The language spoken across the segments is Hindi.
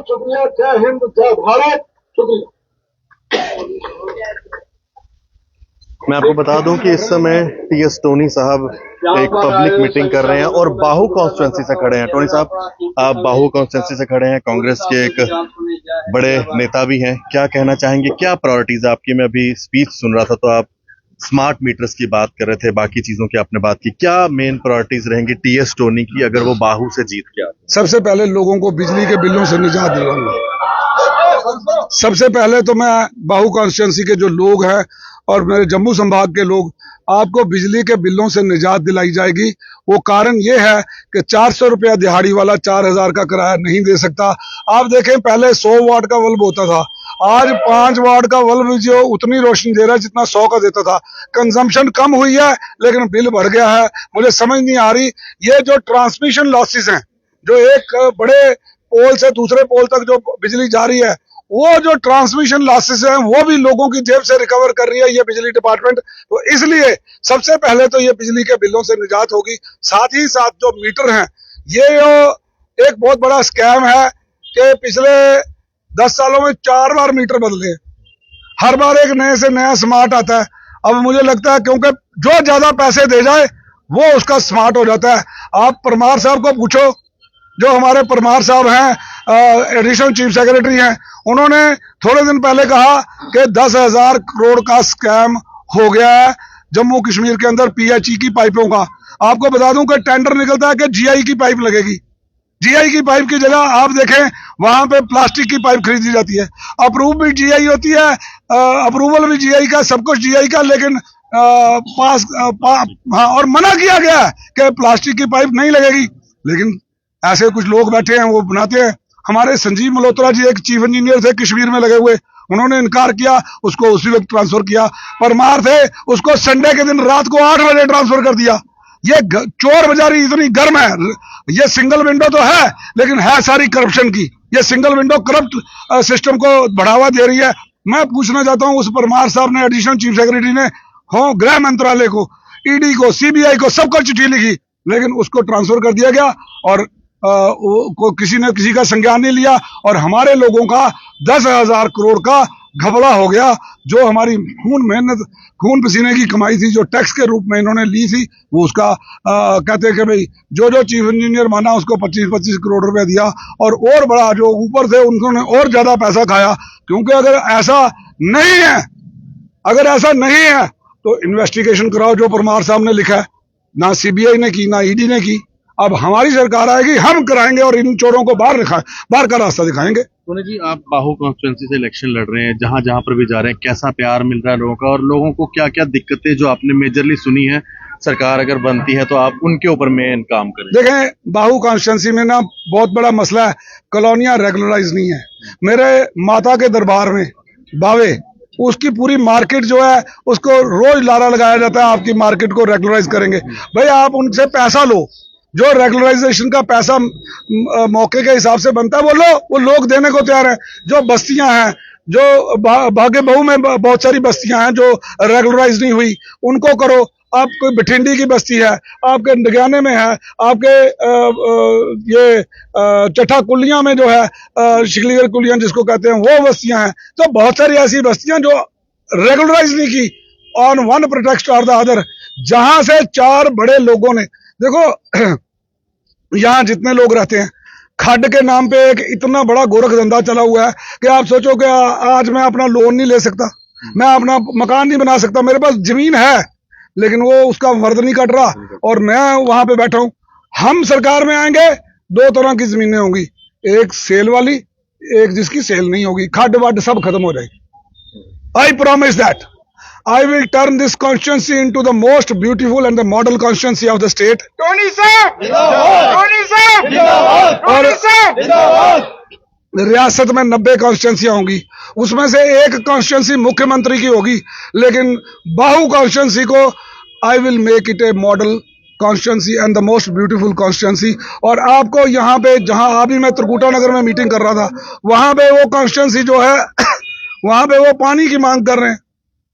शुक्रिया, जय हिंद, जय भारत, शुक्रिया। मैं आपको बता दूं कि इस समय टीएस टोनी साहब एक पब्लिक मीटिंग कर रहे हैं और बाहू कॉन्स्टिट्यूंसी से खड़े हैं। टोनी साहब, आप बाहू कॉन्स्टिट्यूंसी से खड़े हैं, कांग्रेस के एक बड़े नेता भी हैं, क्या कहना चाहेंगे, क्या प्रायोरिटीज आपकी? मैं अभी स्पीच सुन रहा था तो आप स्मार्ट मीटर्स की बात कर रहे थे, बाकी चीजों की आपने बात की, क्या मेन प्रायोरिटीज रहेंगी टीएस टोनी की अगर वो बाहू से जीत के आते? सबसे पहले लोगों को बिजली के बिलों से निजात दिलाऊंगा। सबसे पहले तो मैं बाहू कॉन्स्टिट्यूंसी के जो लोग हैं और मेरे जम्मू संभाग के लोग, आपको बिजली के बिलों से निजात दिलाई जाएगी। वो कारण ये है कि 400 रुपया दिहाड़ी वाला 4000 का किराया नहीं दे सकता। आप देखें, पहले 100 वाट का बल्ब होता था, आज 5 वाट का बल्ब जो उतनी रोशनी दे रहा है जितना 100 का देता था। कंजम्पशन कम हुई है लेकिन बिल बढ़ गया है। मुझे समझ नहीं आ रही, ये जो ट्रांसमिशन लॉसेस हैं, जो एक बड़े पोल से दूसरे पोल तक जो बिजली जा रही है, वो जो ट्रांसमिशन लॉसेस हैं वो भी लोगों की जेब से रिकवर कर रही है ये बिजली डिपार्टमेंट। तो इसलिए सबसे पहले तो ये बिजली के बिलों से निजात होगी। साथ ही साथ जो मीटर हैं, ये एक बहुत बड़ा स्कैम है कि पिछले 10 सालों में 4 बार मीटर बदले, हर बार एक नए से नया स्मार्ट आता है। अब मुझे लगता है क्योंकि जो ज्यादा पैसे दे जाए वो उसका स्मार्ट हो जाता है। आप परमार साहब को पूछो, जो हमारे परमार साहब हैं, एडिशनल चीफ सेक्रेटरी हैं, उन्होंने थोड़े दिन पहले कहा कि 10,000 करोड़ का स्कैम हो गया है जम्मू कश्मीर के अंदर पीएचई की पाइपों का। आपको बता दूं कि टेंडर निकलता है कि जीआई की पाइप लगेगी। जीआई की पाइप की जगह आप देखें वहां पे प्लास्टिक की पाइप खरीदी जाती है। अप्रूव भी जीआई होती है, अप्रूवल भी जीआई का, सब कुछ जीआई का, लेकिन हाँ, और मना किया गया है कि प्लास्टिक की पाइप नहीं लगेगी। लेकिन ऐसे कुछ लोग बैठे हैं, वो बनाते हैं। हमारे संजीव मल्होत्रा जी एक चीफ इंजीनियर थे कश्मीर में लगे हुए, उन्होंने इनकार किया, उसको उसी वक्त ट्रांसफर किया। परमार थे, उसको संडे के दिन रात को 8 बजे ट्रांसफर कर दिया। ये चोर बाजारी इतनी गर्म है। ये सिंगल विंडो तो है लेकिन है सारी करप्शन की। ये सिंगल विंडो करप्ट सिस्टम को बढ़ावा दे रही है। मैं पूछना चाहता हूं, उस परमार साहब ने, एडिशनल चीफ सेक्रेटरी ने, गृह मंत्रालय को, ईडी को, सीबीआई को, सबको चिट्ठी लिखी, लेकिन उसको ट्रांसफर कर दिया गया और किसी ने किसी का संज्ञान नहीं लिया। और हमारे लोगों का 10,000 करोड़ का घपला हो गया। जो हमारी मेहनत, खून पसीने की कमाई थी, जो टैक्स के रूप में इन्होंने ली थी, वो उसका कहते हैं कि भाई जो चीफ इंजीनियर माना उसको 25-25 करोड़ रुपया दिया, और बड़ा जो ऊपर थे उन्होंने और ज्यादा पैसा खाया। क्योंकि अगर ऐसा नहीं है तो इन्वेस्टिगेशन कराओ, जो परमार साहब ने लिखा है। ना सीबीआई ने की, ना ईडी ने की। अब हमारी सरकार आएगी, हम कराएंगे और इन चोरों को बाहर का रास्ता दिखाएंगे। टोनी जी, आप बाहू कॉन्स्टिट्यूंसी से इलेक्शन लड़ रहे हैं, जहां जहां पर भी जा रहे हैं, कैसा प्यार मिल रहा है लोगों का, और लोगों को क्या क्या दिक्कतें जो आपने मेजरली सुनी है, सरकार अगर बनती है तो आप उनके ऊपर मेन काम करें? देखें, बाहू कॉन्स्टिट्यूंसी में ना बहुत बड़ा मसला है, कॉलोनियां रेगुलराइज नहीं है। मेरे माता के दरबार में बावे, उसकी पूरी मार्केट जो है उसको रोज लारा लगाया जाता है, आपकी मार्केट को रेगुलराइज करेंगे। भाई आप उनसे पैसा लो, जो रेगुलराइजेशन का पैसा मौके के हिसाब से बनता है वो लो, वो लोग देने को तैयार है। जो बस्तियां हैं, जो भागे बहू में बहुत सारी बस्तियां हैं जो रेगुलराइज नहीं हुई, उनको करो। आपको बठिंडी की बस्ती है, आपके नगयाने में है, आपके ये चट्ठा कुलियां में जो है, शिकलीगर कुलियां जिसको कहते हैं, वो बस्तियां हैं। तो बहुत सारी ऐसी बस्तियां जो रेगुलराइज नहीं की, ऑन वन प्रोटेक्स्ट और द अदर। जहां से 4 बड़े लोगों ने, देखो यहाँ जितने लोग रहते हैं, खड्ड के नाम पे एक इतना बड़ा गोरख धंधा चला हुआ है कि आप सोचो कि आज मैं अपना लोन नहीं ले सकता, मैं अपना मकान नहीं बना सकता। मेरे पास जमीन है लेकिन वो उसका वर्द नहीं कट रहा और मैं वहां पे बैठा हूं। हम सरकार में आएंगे, 2 तरह की जमीनें होंगी, एक सेल वाली, एक जिसकी सेल नहीं होगी। खड्ड वड्ड सब खत्म हो जाएगी। I promise that I will turn this constituency into the most beautiful and the model constituency of the state. Tony साहब, टोनी साहब, और रियासत में 90 कॉन्स्टिट्यूंसियां होंगी, उसमें से एक कॉन्स्टिट्यूंसी मुख्यमंत्री की होगी। लेकिन बाहू कॉन्स्टिट्यूंसी को I will make it A model constituency and the most beautiful constituency. और आपको यहाँ पे, जहां अभी मैं त्रिकुटा नगर में मीटिंग कर रहा था, वहां पे वो कॉन्स्टिट्यूंसी जो है वहां पे वो पानी की मांग कर रहे हैं।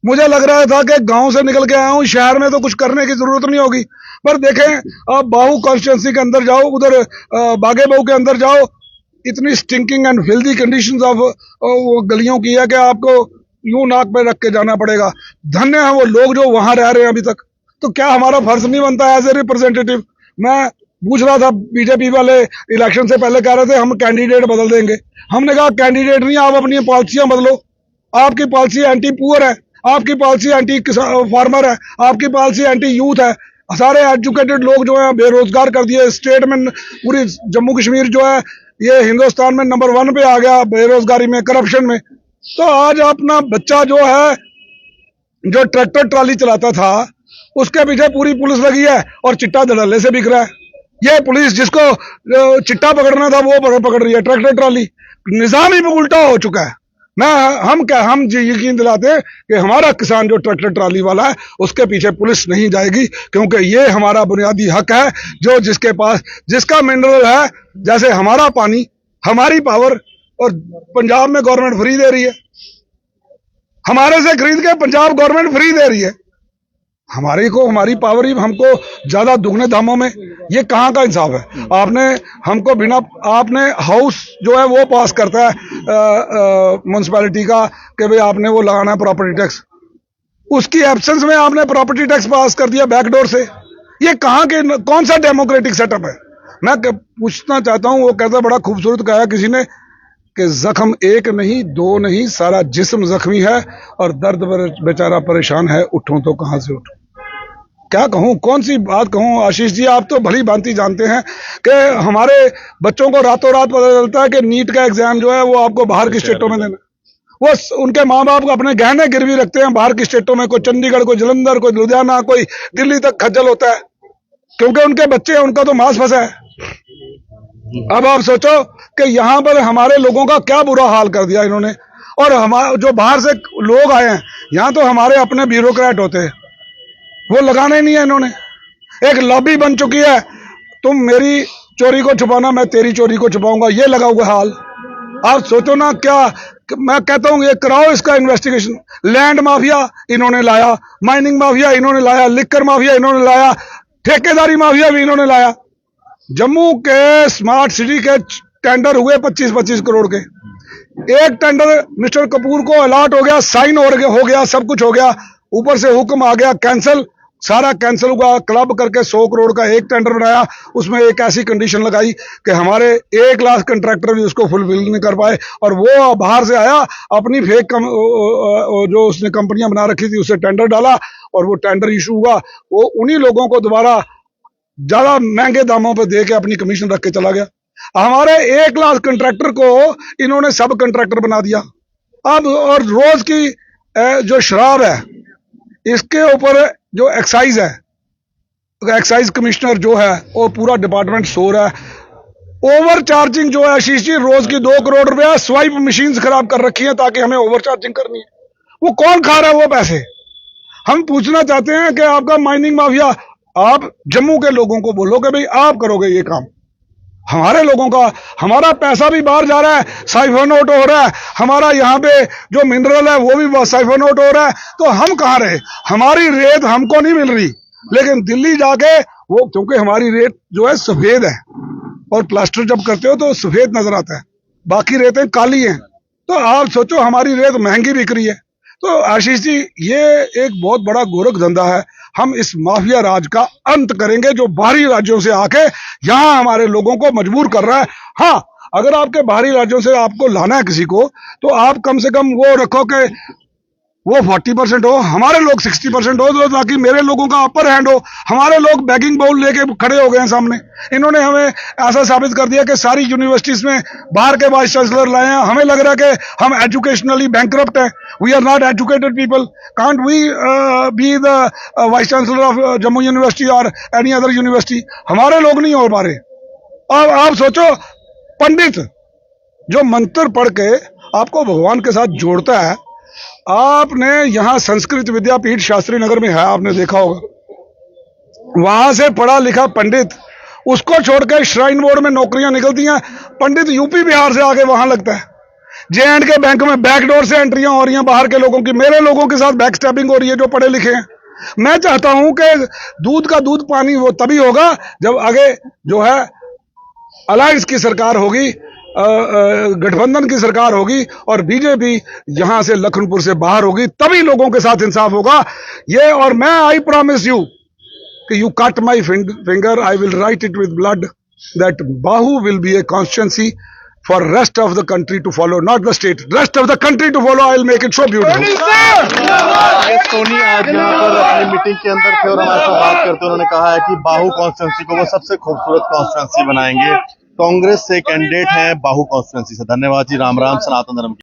मुझे लग रहा था कि गांव से निकल के आया हूं, शहर में तो कुछ करने की जरूरत नहीं होगी। पर देखें, आप बाहू कॉन्स्टिट्यूंसी के अंदर जाओ, उधर बागे बाहू के अंदर जाओ, इतनी stinking and filthy conditions of वो गलियों की है कि आपको यूं नाक पे रख के जाना पड़ेगा। धन्य है वो लोग जो वहां रह रहे हैं अभी तक। तो क्या हमारा फर्ज नहीं बनता एज ए रिप्रेजेंटेटिव? मैं पूछ रहा था, बीजेपी वाले इलेक्शन से पहले कह रहे थे हम कैंडिडेट बदल देंगे। हमने कहा कैंडिडेट नहीं, आप अपनी पॉलिसियां बदलो। आपकी पॉलिसी एंटी पुअर है, आपकी पॉलिसी एंटी फार्मर है, आपकी पॉलिसी एंटी यूथ है। सारे एजुकेटेड लोग जो है बेरोजगार कर दिए। स्टेट में पूरी जम्मू कश्मीर जो है ये हिंदुस्तान में नंबर 1 पे आ गया बेरोजगारी में, करप्शन में। तो आज अपना बच्चा जो है, जो ट्रैक्टर ट्राली चलाता था, उसके पीछे पूरी पुलिस लगी है और चिट्टा धड़ल्ले से बिक रहा है। ये पुलिस जिसको चिट्टा पकड़ना था वो पकड़ रही है ट्रैक्टर ट्राली। निजाम ही उल्टा हो चुका है। हम यकीन दिलाते हैं कि हमारा किसान जो ट्रैक्टर ट्राली वाला है उसके पीछे पुलिस नहीं जाएगी, क्योंकि ये हमारा बुनियादी हक है। जो जिसके पास जिसका मिनरल है, जैसे हमारा पानी, हमारी पावर, और पंजाब में गवर्नमेंट फ्री दे रही है, हमारे से खरीद के पंजाब गवर्नमेंट फ्री दे रही है। हमारी पावर ही हमको ज्यादा दुगने दामों में, ये कहाँ का इंसाफ है? आपने हमको बिना, आपने हाउस जो है वो पास करता है म्युनिसिपैलिटी का कि भाई आपने वो लगाना है प्रॉपर्टी टैक्स, उसकी एब्सेंस में आपने प्रॉपर्टी टैक्स पास कर दिया बैकडोर से। ये कहाँ के, कौन सा डेमोक्रेटिक सेटअप है? मैं पूछना चाहता हूं, वो कहता बड़ा खूबसूरत कहा किसी ने कि जख्म एक नहीं, दो नहीं, सारा जिस्म जख्मी है और दर्द बेचारा परेशान है, उठूं तो कहां से उठूं? क्या कहूं, कौन सी बात कहूं? आशीष जी, आप तो भली भांति जानते हैं कि हमारे बच्चों को रातों रात पता चलता है कि नीट का एग्जाम जो है वो आपको बाहर की स्टेटों में देना। वो उनके माँ बाप अपने गहने गिरवी रखते हैं बाहर की स्टेटों में, कोई चंडीगढ़, कोई जलंधर, कोई लुधियाना, कोई दिल्ली तक खज्जल होता है, क्योंकि उनके बच्चे हैं, उनका तो मांस फंसा है। अब आप सोचो कि यहां पर हमारे लोगों का क्या बुरा हाल कर दिया इन्होंने। और हमारे जो बाहर से लोग आए हैं, यहां तो हमारे अपने ब्यूरोक्रेट होते हैं, वो लगाना ही नहीं है इन्होंने। एक लॉबी बन चुकी है, तुम मेरी चोरी को छुपाना, मैं तेरी चोरी को छुपाऊंगा, ये लगा हुआ हाल। आप सोचो ना, क्या मैं कहता हूं, ये कराओ इसका इन्वेस्टिगेशन। लैंड माफिया इन्होंने लाया, माइनिंग माफिया इन्होंने लाया, लिकर माफिया इन्होंने लाया, ठेकेदारी माफिया भी इन्होंने लाया। जम्मू के स्मार्ट सिटी के टेंडर हुए 25-25 करोड़ के। एक टेंडर मिस्टर कपूर को अलॉट हो गया, साइन हो गया, सब कुछ हो गया, ऊपर से हुक्म आ गया कैंसिल, सारा कैंसिल हुआ। क्लब करके 100 करोड़ का एक टेंडर बनाया, उसमें एक ऐसी कंडीशन लगाई कि हमारे 1 लाख कंट्रैक्टर भी उसको फुलफिल नहीं कर पाए। और वो बाहर से आया, अपनी फेक जो उसने कंपनियां बना रखी थी उससे टेंडर डाला, और वो टेंडर इशू हुआ, वो उन्हीं लोगों को दोबारा ज्यादा महंगे दामों पर दे के अपनी कमीशन रख के चला गया। हमारे 1 लाख कंट्रैक्टर को इन्होंने सब कंट्रैक्टर बना दिया। अब और रोज की जो शराब है, इसके ऊपर जो एक्साइज है, एक्साइज कमिश्नर जो है वो पूरा डिपार्टमेंट सो रहा है। ओवर चार्जिंग जो है आशीष जी, रोज की 2 करोड़ रुपया स्वाइप मशीन खराब कर रखी है ताकि हमें ओवर चार्जिंग करनी है। वो कौन खा रहा है वो पैसे? हम पूछना चाहते हैं कि आपका माइनिंग माफिया, आप जम्मू के लोगों को बोलो कि भाई आप करोगे ये काम। हमारे लोगों का, हमारा पैसा भी बाहर जा रहा है, साइफन आउट हो रहा है, हमारा यहाँ पे जो मिनरल है वो भी साइफन आउट हो रहा है, तो हम कहाँ रहे? हमारी रेत हमको नहीं मिल रही, लेकिन दिल्ली जाके वो, क्योंकि हमारी रेत जो है सफेद है, और प्लास्टर जब करते हो तो सफेद नजर आता है, बाकी रेतें काली हैं। तो आप सोचो हमारी रेत महंगी बिक रही है। तो आशीष जी, ये एक बहुत बड़ा गोरख धंधा है। हम इस माफिया राज का अंत करेंगे जो बाहरी राज्यों से आके यहां हमारे लोगों को मजबूर कर रहा है। हाँ, अगर आपके बाहरी राज्यों से आपको लाना है किसी को, तो आप कम से कम वो रखो कि वो 40% हो, हमारे लोग 60% हो, तो ताकि मेरे लोगों का अपर हैंड हो। हमारे लोग बैगिंग बाउल लेके खड़े हो गए हैं सामने। इन्होंने हमें ऐसा साबित कर दिया कि सारी यूनिवर्सिटीज में बाहर के वाइस चांसलर लाए हैं। हमें लग रहा है कि हम एजुकेशनली बैंकरप्ट हैं, we are not educated people, can't we be the vice chancellor of Jammu university और एनी अदर यूनिवर्सिटी? हमारे लोग नहीं हो पा रहे। अब आप सोचो, पंडित जो मंत्र पढ़ के आपको भगवान के साथ जोड़ता है, आपने यहां संस्कृत विद्यापीठ शास्त्री नगर में है, आपने देखा होगा, वहां से पढ़ा लिखा पंडित, उसको छोड़कर श्राइन बोर्ड में नौकरियां निकलती हैं, पंडित यूपी बिहार से आके वहां लगता है। J&K बैंक में बैकडोर से एंट्रियां हो रही हैं बाहर के लोगों की, मेरे लोगों के साथ बैक स्टैपिंग हो रही है जो पढ़े लिखे हैं। मैं चाहता हूं कि दूध का दूध पानी वो तभी होगा जब आगे जो है अलायंस की सरकार होगी, गठबंधन की सरकार होगी और बीजेपी यहां से लखनपुर से बाहर होगी, तभी लोगों के साथ इंसाफ होगा। ये और मैं आई प्रॉमिस यू कि you cut my finger, I will write it with blood that Bahu will be a constituency for rest of the country to follow, not the state, rest of the country to follow. I will make it so beautiful. Tony आज यहाँ पर अपनी मीटिंग के अंदर थे और हमारे साथ बात करते उन्होंने कहा है कि बाहू कॉन्स्टिट्यूंसी को वो सबसे खूबसूरत कॉन्स्टिट्यूंसी बनाएंगे। कांग्रेस से कैंडिडेट हैं बाहू कॉन्स्टिट्यूंसी से। धन्यवाद जी, राम राम, सनातन धर्म की